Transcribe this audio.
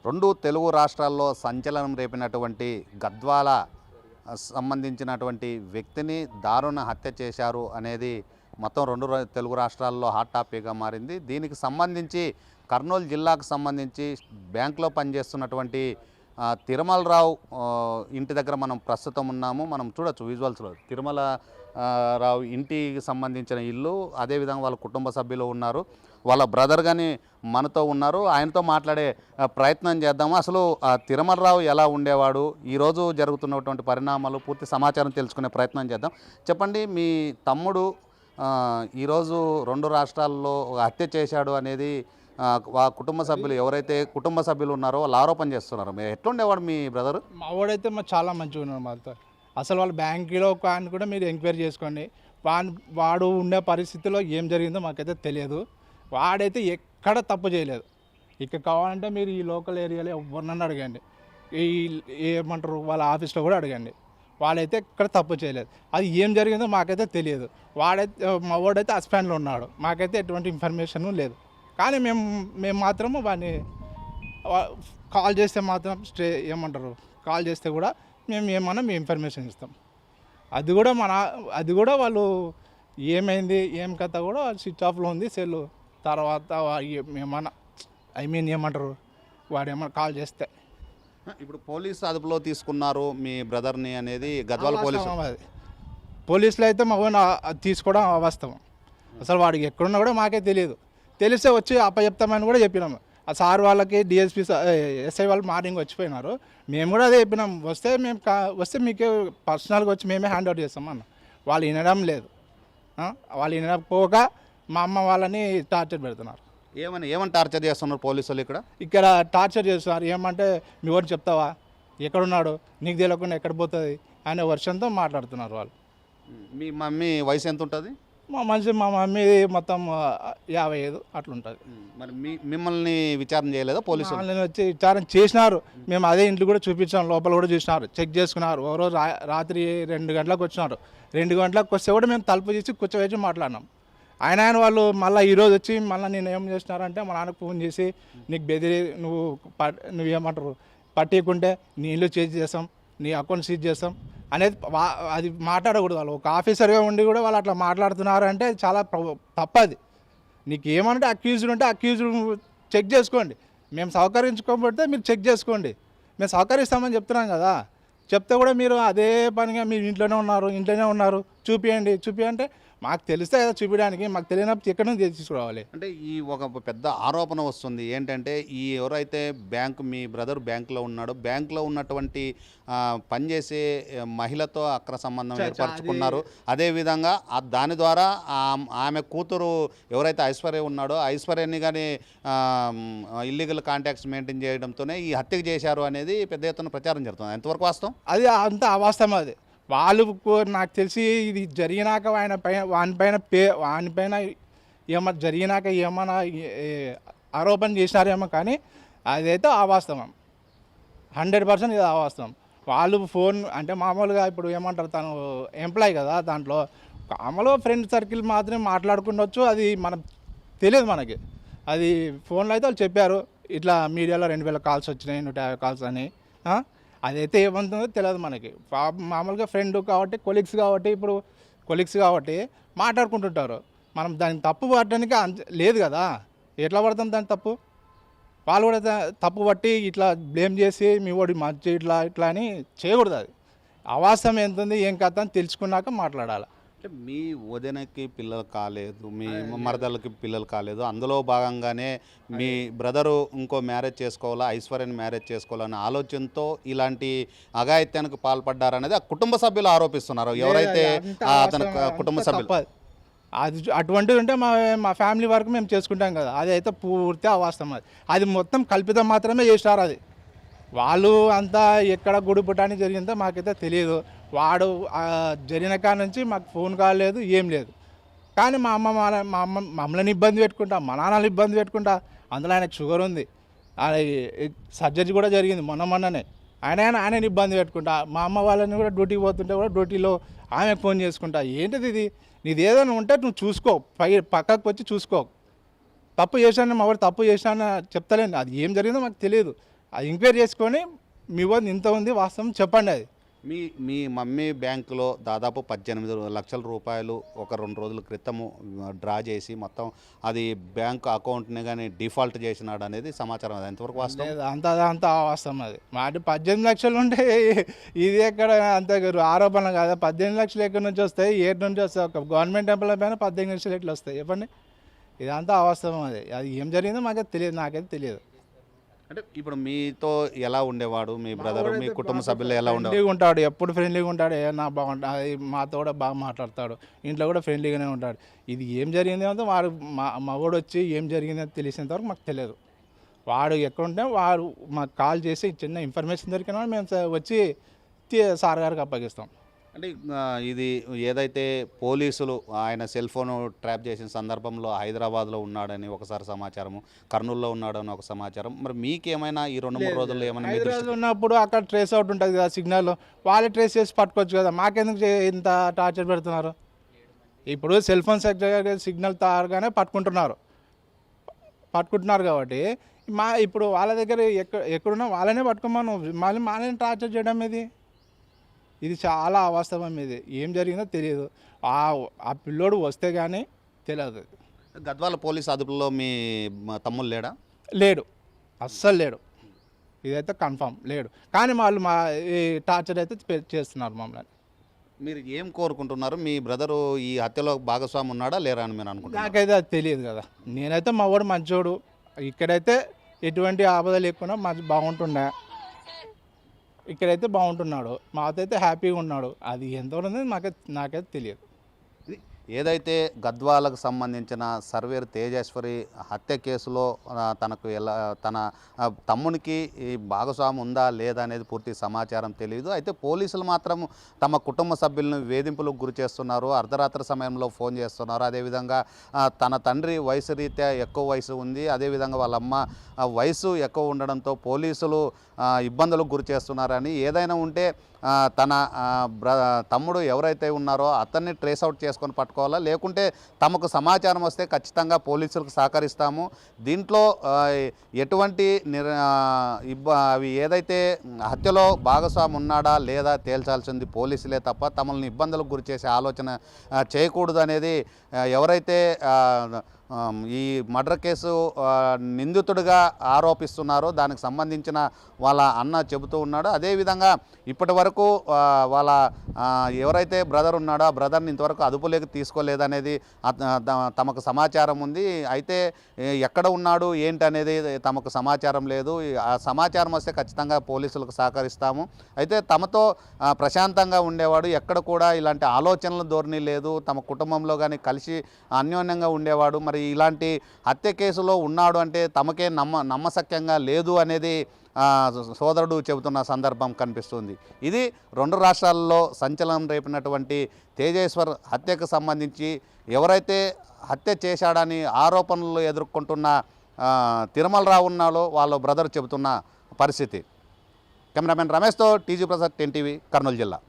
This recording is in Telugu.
రెండు తెలుగు రాష్ట్రాల్లో సంచలనం రేపినటువంటి గద్వాల సంబంధించినటువంటి వ్యక్తిని దారుణ హత్య చేశారు అనేది మొత్తం తెలుగు రాష్ట్రాల్లో హాట్ టాపిక్గా మారింది. దీనికి సంబంధించి కర్నూలు జిల్లాకు సంబంధించి బ్యాంకులో పనిచేస్తున్నటువంటి తిరుమలరావు ఇంటి దగ్గర మనం ప్రస్తుతం ఉన్నాము. మనం చూడొచ్చు విజువల్స్లో తిరుమల రావు ఇంటికి సంబంధించిన ఇల్లు, అదేవిధంగా వాళ్ళ కుటుంబ సభ్యులు ఉన్నారు, వాళ్ళ బ్రదర్ కానీ మనతో ఉన్నారు. ఆయనతో మాట్లాడే ప్రయత్నం చేద్దాము. అసలు తిరుమలరావు ఎలా ఉండేవాడు, ఈరోజు జరుగుతున్నటువంటి పరిణామాలు పూర్తి సమాచారం తెలుసుకునే ప్రయత్నం చేద్దాం. చెప్పండి, మీ తమ్ముడు ఈరోజు రెండు రాష్ట్రాల్లో హత్య చేశాడు అనేది కుటుంబ సభ్యులు ఎవరైతే కుటుంబ సభ్యులు ఉన్నారో వాళ్ళు ఆరోపణ చేస్తున్నారు. మీరు ఎట్లుండేవాడు మీ బ్రదర్? మా వాడైతే చాలా మంచిగా ఉన్నాడు మాతో. అసలు వాళ్ళ బ్యాంకులో కానీ కూడా మీరు ఎంక్వైరీ చేసుకోండి. వాడు ఉండే పరిస్థితిలో ఏం జరిగిందో మాకైతే తెలియదు. వాడైతే ఎక్కడ తప్పు చేయలేదు. ఇక్కడ కావాలంటే మీరు ఈ లోకల్ ఏరియాలో ఎవరినన్నా అడగండి, ఏమంటారు వాళ్ళ ఆఫీస్లో కూడా అడగండి, వాళ్ళైతే ఎక్కడ తప్పు చేయలేదు. అది ఏం జరిగిందో మాకైతే తెలియదు. మా వాడైతే హస్బెండ్లో ఉన్నాడు, మాకైతే ఎటువంటి ఇన్ఫర్మేషన్ లేదు. కానీ మేము మాత్రము వాడిని కాల్ చేస్తే మాత్రం కాల్ చేస్తే కూడా మేము ఏమన్నా ఇన్ఫర్మేషన్ ఇస్తాం. అది కూడా వాళ్ళు ఏమైంది ఏం కథ కూడా స్విచ్ ఆఫ్లో ఉంది సెల్. తర్వాత ఏమన్నా వాడు ఏమన్నా కాల్ చేస్తే ఇప్పుడు పోలీసు అదుపులో తీసుకున్నారు మీ బ్రదర్ని అనేది గద్వాల పోలీసులు అయితే మా తీసుకోవడం అవాస్తవం. అసలు వాడికి ఎక్కడున్నా కూడా మాకే తెలియదు. తెలిస్తే వచ్చి అప్పచెప్తామని కూడా చెప్పినాము. ఆ సార్ వాళ్ళకి డిఎస్పీ ఎస్ఐ వాళ్ళు మార్నింగ్ వచ్చిపోయినారు. మేము కూడా అదే చెప్పినాం, వస్తే మీకే పర్సనల్గా వచ్చి మేమే హ్యాండ్ అవుట్ చేస్తాం అన్న. వాళ్ళు వినడం లేదు. వాళ్ళు వినకపోక మా అమ్మ వాళ్ళని టార్చర్ పెడుతున్నారు. ఏమని టార్చర్ చేస్తున్నారు పోలీసులు? ఇక్కడ టార్చర్ చేస్తున్నారు. ఏమంటే మీ వాడు చెప్తావా, ఎక్కడున్నాడు, నీకు తెలియకుండా ఎక్కడ పోతుంది అనే వర్షంతో మాట్లాడుతున్నారు వాళ్ళు. మీ మమ్మీ వయసు ఎంత ఉంటుంది? మా మమ్మీ మొత్తం 55 అట్లుంటుంది. మరి మిమ్మల్ని విచారణ చేయలేదా పోలీసులు? వాళ్ళని వచ్చి విచారణ చేసినారు. మేము అదే ఇంట్లో కూడా చూపించాం, లోపల కూడా చూసినారు, చెక్ చేసుకున్నారు. ఒకరోజు రాత్రి 2 గంటలకు వచ్చినారు. 2 గంటలకు వస్తే కూడా మేము తలుపు చేసి కూర్చోవేసి మాట్లాడినాం. ఆయన వాళ్ళు మళ్ళీ ఈరోజు వచ్చి మళ్ళీ నేను ఏం చేసినారంటే మా నాన్నకు ఫోన్ చేసి నీకు బెదిరి నువ్వు ఏమంటారు పట్టేయకుంటే నీ ఇల్లు చేంజ్ చేస్తాం, నీ అకౌంట్ సీజ్ చేస్తాం అనేది అది మాట్లాడకూడదు. వాళ్ళు ఒక ఆఫీసర్గా ఉండి కూడా వాళ్ళు అట్లా మాట్లాడుతున్నారు అంటే చాలా తప్పది. నీకు ఏమంటే అక్యూజ్డ్ ఉంటే అక్యూజ్డ్ చెక్ చేసుకోండి. మేము సహకరించుకోకపోతే మీరు చెక్ చేసుకోండి. మేము సహకరిస్తామని చెప్తున్నాం కదా. చెప్తే కూడా మీరు అదే పనిగా మీరు ఇంట్లోనే ఉన్నారు చూపియండి అంటే మాకు తెలిస్తే కదా చూపించడానికి. మాకు తెలియనప్పుడు ఎక్కడి నుంచి తీసుకురావాలి? అంటే ఈ ఒక పెద్ద ఆరోపణ వస్తుంది ఏంటంటే, ఈ ఎవరైతే మీ బ్రదర్ బ్యాంకులో ఉన్నాడో, బ్యాంకులో ఉన్నటువంటి పనిచేసే మహిళతో అక్ర సంబంధం ఏర్పరచుకున్నారు. అదేవిధంగా దాని ద్వారా ఆమె కూతురు ఎవరైతే ఐశ్వర్య ఉన్నాడో ఐశ్వర్యని కానీ ఇల్లీగల్ కాంటాక్ట్స్ మెయింటైన్ చేయడంతోనే ఈ హత్యకు చేశారు అనేది పెద్ద ఎత్తున ప్రచారం జరుగుతుంది. ఎంతవరకు వాస్తవం? అది అంత అవాస్తవం. అది వాళ్ళు నాకు తెలిసి ఇది జరిగినాక వానిపైన ఏమన్నా జరిగినాక ఏమన్నా ఆరోపణ చేసినారేమో, కానీ అదైతే అవాస్తవం. 100% ఇది అవాస్తవం. వాళ్ళు ఫోన్ అంటే మామూలుగా ఇప్పుడు ఏమంటారు, తను ఎంప్లాయ్ కదా, దాంట్లో మామూలుగా ఫ్రెండ్ సర్కిల్ మాత్రమే మాట్లాడుకుండొచ్చు. అది మనం తెలియదు మనకి. అది ఫోన్లో అయితే వాళ్ళు చెప్పారు, ఇట్లా మీడియాలో 2000 కాల్స్ వచ్చినాయి, 150 కాల్స్ అని. అదైతే ఏమంటుందో తెలియదు మనకి. మామూలుగా ఫ్రెండ్ కాబట్టి ఇప్పుడు కొలీగ్స్ కాబట్టి మాట్లాడుకుంటుంటారు. మనం దాన్ని తప్పు పట్టడానికి లేదు కదా. ఎట్లా పడతాం దాన్ని తప్పు? వాళ్ళు కూడా తప్పు పట్టి ఇట్లా బ్లేమ్ చేసి మీ వాడి మంచి ఇట్లా అని చేయకూడదు. అది అవాస్తవం ఎంత ఉంది ఏం కథ అని తెలుసుకున్నాక మాట్లాడాలి. అంటే మీ వదినకి పిల్లలు కాలేదు, మీ మరదలకి పిల్లలు కాలేదు, అందులో భాగంగానే మీ బ్రదరు ఇంకో మ్యారేజ్ చేసుకోవాలా, ఐశ్వర్యని మ్యారేజ్ చేసుకోవాలనే ఆలోచనతో ఇలాంటి అఘాయిత్యానికి పాల్పడ్డారనేది ఆ కుటుంబ సభ్యులు ఆరోపిస్తున్నారు. ఎవరైతే అతని కుటుంబ సభ్యులు అది అటువంటిది ఉంటే మా ఫ్యామిలీ వరకు మేము చేసుకుంటాం కదా. అది అయితే పూర్తి అవాస్తవం. అది మొత్తం కల్పితం మాత్రమే చేసినారు. అది వాళ్ళు అంతా ఎక్కడ గుడి పుట్టానికి జరిగిందో మాకైతే తెలియదు. వాడు జరిగిన కాడ నుంచి మాకు ఫోన్ కాల్ లేదు, ఏం లేదు. కానీ మా మమ్మల్ని ఇబ్బంది పెట్టుకుంటా, మా నాన్నలు ఇబ్బంది పెట్టుకుంటా. అందులో ఆయనకు షుగర్ ఉంది, సర్జరీ కూడా జరిగింది మొన్ననే. ఆయనని ఇబ్బంది పెట్టుకుంటా. మా అమ్మ వాళ్ళని కూడా డ్యూటీకి పోతుంటే కూడా డ్యూటీలో ఆమెకు ఫోన్ చేసుకుంటా. ఏంటిది ఇది? నీది ఏదైనా ఉంటే నువ్వు చూసుకో, పక్కకు వచ్చి చూసుకో. తప్పు చేశాను మా వాడు తప్పు చేశాను చెప్తలేండి. అది ఏం జరిగిందో మాకు తెలియదు. అది ఎంక్వైరీ చేసుకొని మీ వద్ద ఇంత ఉంది వాస్తవం చెప్పండి. అది మీ మీ మమ్మీ బ్యాంకులో దాదాపు 18 లక్షల రూపాయలు ఒక 2 రోజుల క్రితము డ్రా చేసి మొత్తం అది బ్యాంక్ అకౌంట్ని కానీ డిఫాల్ట్ చేసినాడు అనేది సమాచారం. అది ఎంతవరకు వాస్తవం? లేదు, అంత వాస్తవం. అది మాటి 18 లక్షలు ఉంటే ఇది ఎక్కడ అంత ఆరోపణ కాదా? 18 లక్షలు ఎక్కడి నుంచి వస్తాయి, ఏటి నుంచి వస్తాయి? ఒక గవర్నమెంట్ ఎంప్లాయ్ పైన 18 లక్షలు ఎట్లా వస్తాయి చెప్పండి? ఇదంతా అవాస్తవం. అది ఏం జరిగిందో మాకైతే తెలియదు, నాకైతే తెలియదు. అంటే ఇప్పుడు మీతో ఎలా ఉండేవాడు మీ బ్రదర్, మీ కుటుంబ సభ్యులు ఎలా ఉండేవాడు? ఫ్రెండ్లీగా ఉంటాడు, ఎప్పుడు ఫ్రెండ్లీగా ఉంటాడు. ఏమన్నా బాగుంటుంది, మాతో కూడా బాగా మాట్లాడతాడు, ఇంట్లో కూడా ఫ్రెండ్లీగానే ఉంటాడు. ఇది ఏం జరిగింది అంటే వాడు మగోడు వచ్చి ఏం జరిగిందో తెలిసినంత వరకు మాకు తెలియదు. వాడు ఎక్కడుంటే వాడు మాకు కాల్ చేసి చిన్న ఇన్ఫర్మేషన్ దొరికిన మేము వచ్చి సార్ గారికి అప్పగిస్తాం. అంటే ఇది ఏదైతే పోలీసులు ఆయన సెల్ ఫోన్ ట్రాప్ చేసిన సందర్భంలో హైదరాబాద్లో ఉన్నాడని ఒకసారి సమాచారము, కర్నూలులో ఉన్నాడని ఒక సమాచారం. మరి మీకేమైనా ఈ 2-3 రోజుల్లో ఏమైనా మీ హైదరాబాద్ ఉన్నప్పుడు అక్కడ ట్రేస్ అవుట్ ఉంటుంది కదా సిగ్నల్, వాళ్ళే ట్రేస్ చేసి పట్టుకోవచ్చు కదా. మాకెందుకు ఇంత టార్చర్ పెడుతున్నారు? ఇప్పుడు సెల్ ఫోన్ సిగ్నల్ తారగానే పట్టుకుంటున్నారు కాబట్టి ఇప్పుడు వాళ్ళ దగ్గర ఎక్కడున్నా వాళ్ళనే పట్టుకోమను, మళ్ళీ వాళ్ళని టార్చర్ చేయడం ఇది చాలా అవాస్తవం. ఇది ఏం జరిగిందో తెలియదు. ఆ పిల్లోడు వస్తే కానీ తెలియదు. గద్వాల పోలీస్ అదుపులో మీ తమ్ముడు లేడా? లేడు, అస్సలు లేడు. ఇదైతే కన్ఫామ్ లేడు. కానీ వాళ్ళు ఈ టార్చర్ అయితే చేస్తున్నారు మమ్మల్ని. మీరు ఏం కోరుకుంటున్నారు? మీ బ్రదరు ఈ హత్యలో భాగస్వామి ఉన్నాడా లేరా అని మీరు అనుకుంటున్నారు? నాకైతే అది తెలియదు కదా. నేనైతే మా వాడు మంచోడు, ఇక్కడైతే ఎటువంటి ఆపద లేకుండా మంచి బాగుంటుండే. ఇక్కడైతే బాగుంటున్నాడు, మాతో అయితే హ్యాపీగా ఉన్నాడు. అది ఎంతవరకు ఉంది నాకైతే తెలియదు. ఏదైతే గద్వాలకు సంబంధించిన సర్వేర్ తేజేశ్వరి హత్య కేసులో తనకు తన తమ్మునికి ఈ భాగస్వామి ఉందా లేదా అనేది పూర్తి సమాచారం తెలియదు. అయితే పోలీసులు మాత్రం తమ కుటుంబ సభ్యులను వేధింపులకు గురి చేస్తున్నారు, అర్ధరాత్రి సమయంలో ఫోన్ చేస్తున్నారు. అదేవిధంగా తన తండ్రి వయసు రీత్యా ఎక్కువ వయసు ఉంది, అదేవిధంగా వాళ్ళ అమ్మ వయసు ఎక్కువ ఉండడంతో పోలీసులు ఇబ్బందులకు గురి చేస్తున్నారని, ఏదైనా ఉంటే తన తమ్ముడు ఎవరైతే ఉన్నారో అతన్ని ట్రేస్ అవుట్ చేసుకొని పట్టుకోవాలా, లేకుంటే తమకు సమాచారం వస్తే ఖచ్చితంగా పోలీసులకు సహకరిస్తాము. దీంట్లో ఎటువంటి అవి ఏదైతే హత్యలో భాగస్వామి ఉన్నాడా లేదా తేల్చాల్సింది పోలీసులే తప్ప తమల్ని ఇబ్బందులకు గురి చేసే ఆలోచన చేయకూడదు అనేది ఎవరైతే ఈ మర్డర్ కేసు నిందితుడిగా ఆరోపిస్తున్నారో దానికి సంబంధించిన వాళ్ళ అన్న చెబుతూ ఉన్నాడు. అదేవిధంగా ఇప్పటి వరకు వాళ్ళ ఎవరైతే బ్రదర్ ఉన్నాడో ఆ బ్రదర్ని ఇంతవరకు అదుపులోకి తీసుకోలేదనేది తమకు సమాచారం ఉంది. అయితే ఎక్కడ ఉన్నాడు ఏంటి అనేది తమకు సమాచారం లేదు. ఆ సమాచారం వస్తే ఖచ్చితంగా పోలీసులకు సహకరిస్తాము. అయితే తమతో ప్రశాంతంగా ఉండేవాడు, ఎక్కడ కూడా ఇలాంటి ఆలోచనల ధోరణి లేదు, తమ కుటుంబంలో కానీ కలిసి అన్యోన్యంగా ఉండేవాడు. మరి ఇలాంటి హత్య కేసులో ఉన్నాడు అంటే తమకే నమ్మశక్యంగా లేదు అనేది సోదరుడు చెబుతున్న సందర్భం కనిపిస్తుంది. ఇది 2 రాష్ట్రాల్లో సంచలనం రేపినటువంటి తేజేశ్వర్ హత్యకు సంబంధించి ఎవరైతే హత్య చేశాడని ఆరోపణలు ఎదుర్కొంటున్న తిరుమలరావు ఉన్నాడో వాళ్ళ బ్రదర్ చెబుతున్న పరిస్థితి. కెమెరామెన్ రమేష్తో టీజీ ప్రసాద్, 10 టీవీ, కర్నూలు జిల్లా.